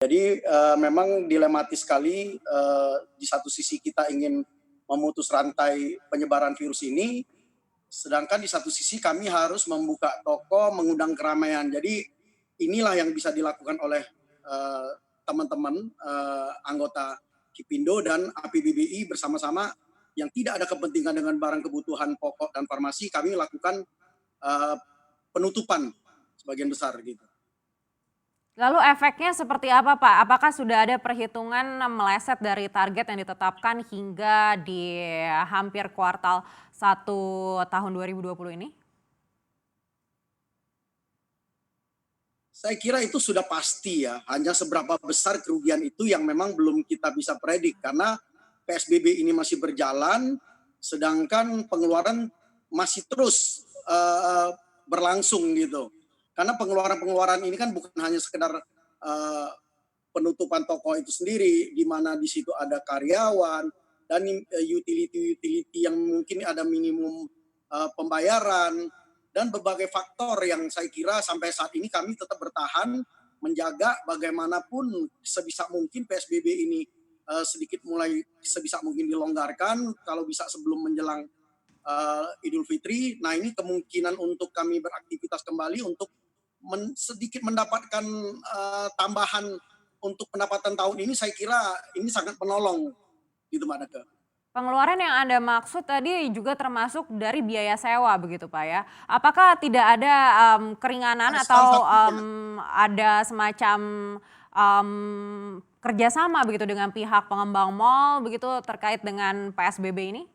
Jadi, memang dilematis sekali, di satu sisi kita ingin memutus rantai penyebaran virus ini, sedangkan di satu sisi kami harus membuka toko, mengundang keramaian. Jadi inilah yang bisa dilakukan oleh, teman-teman, anggota Kipindo dan APBBI bersama-sama yang tidak ada kepentingan dengan barang kebutuhan pokok dan farmasi, kami lakukan, eee, penutupan sebagian besar gitu. Lalu efeknya seperti apa, Pak? Apakah sudah ada perhitungan meleset dari target yang ditetapkan hingga di hampir kuartal 1 tahun 2020 ini? Saya kira itu sudah pasti ya, hanya seberapa besar kerugian itu yang memang belum kita bisa predik karena PSBB ini masih berjalan, sedangkan pengeluaran masih terus berlangsung gitu. Karena pengeluaran-pengeluaran ini kan bukan hanya sekedar eh, penutupan toko itu sendiri, di mana di situ ada karyawan dan utility-utility yang mungkin ada minimum pembayaran dan berbagai faktor yang saya kira sampai saat ini kami tetap bertahan menjaga bagaimanapun sebisa mungkin PSBB ini sedikit mulai sebisa mungkin dilonggarkan kalau bisa sebelum menjelang Idul Fitri. Nah ini kemungkinan untuk kami beraktivitas kembali untuk sedikit mendapatkan tambahan untuk pendapatan tahun ini saya kira ini sangat menolong gitu Mbak Neke. Pengeluaran yang Anda maksud tadi juga termasuk dari biaya sewa begitu, Pak, ya? Apakah tidak ada, keringanan Ada salah atau, satunya. ada semacam, kerjasama begitu dengan pihak pengembang mal begitu terkait dengan PSBB ini?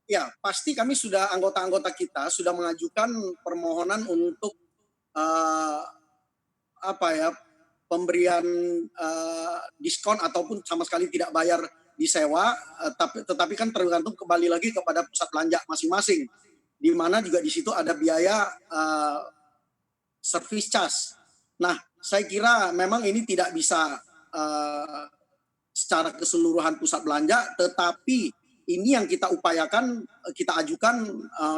Ya, pasti kami sudah anggota-anggota kita sudah mengajukan permohonan untuk uh, apa ya pemberian diskon ataupun sama sekali tidak bayar di sewa, tetapi kan tergantung kembali lagi kepada pusat belanja masing-masing, di mana juga di situ ada biaya service charge. Nah, saya kira memang ini tidak bisa secara keseluruhan pusat belanja, tetapi ini yang kita upayakan, kita ajukan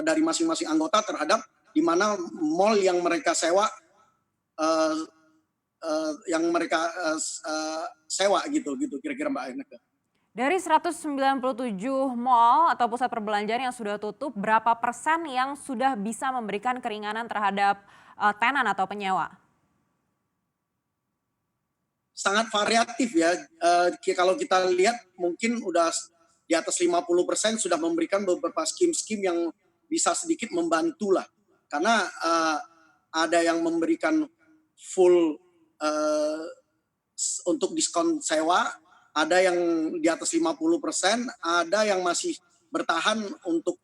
dari masing-masing anggota terhadap di mana mall yang mereka sewa, uh, yang mereka sewa gitu, gitu kira-kira Mbak Aineke. Dari 197 mal atau pusat perbelanjaan yang sudah tutup, berapa persen yang sudah bisa memberikan keringanan terhadap, tenan atau penyewa? Sangat variatif ya, kalau kita lihat mungkin udah di atas 50% sudah memberikan beberapa skim-skim yang bisa sedikit membantu lah. Karena ada yang memberikan full untuk diskon sewa, ada yang di atas 50%, ada yang masih bertahan untuk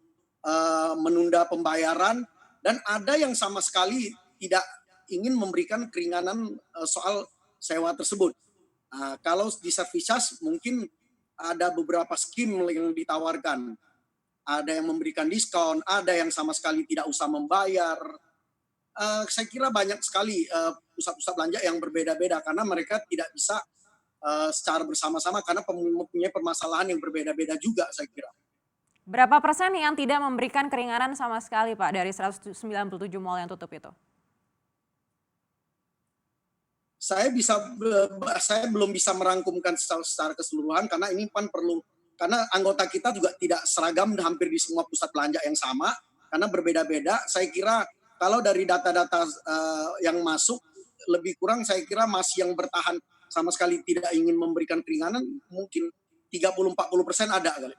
menunda pembayaran, dan ada yang sama sekali tidak ingin memberikan keringanan soal sewa tersebut. Nah, kalau di service charge mungkin ada beberapa skim yang ditawarkan. Ada yang memberikan diskon, ada yang sama sekali tidak usah membayar. Saya kira banyak sekali pusat-pusat belanja yang berbeda-beda karena mereka tidak bisa secara bersama-sama karena mempunyai permasalahan yang berbeda-beda juga saya kira. Berapa persen yang tidak memberikan keringanan sama sekali, Pak, dari 197 mal yang tutup itu? Saya belum bisa merangkumkan secara keseluruhan karena ini kan perlu, karena anggota kita juga tidak seragam hampir di semua pusat belanja yang sama karena berbeda-beda. Saya kira kalau dari data-data yang masuk lebih kurang saya kira masih yang bertahan sama sekali tidak ingin memberikan keringanan mungkin 30-40% ada kali.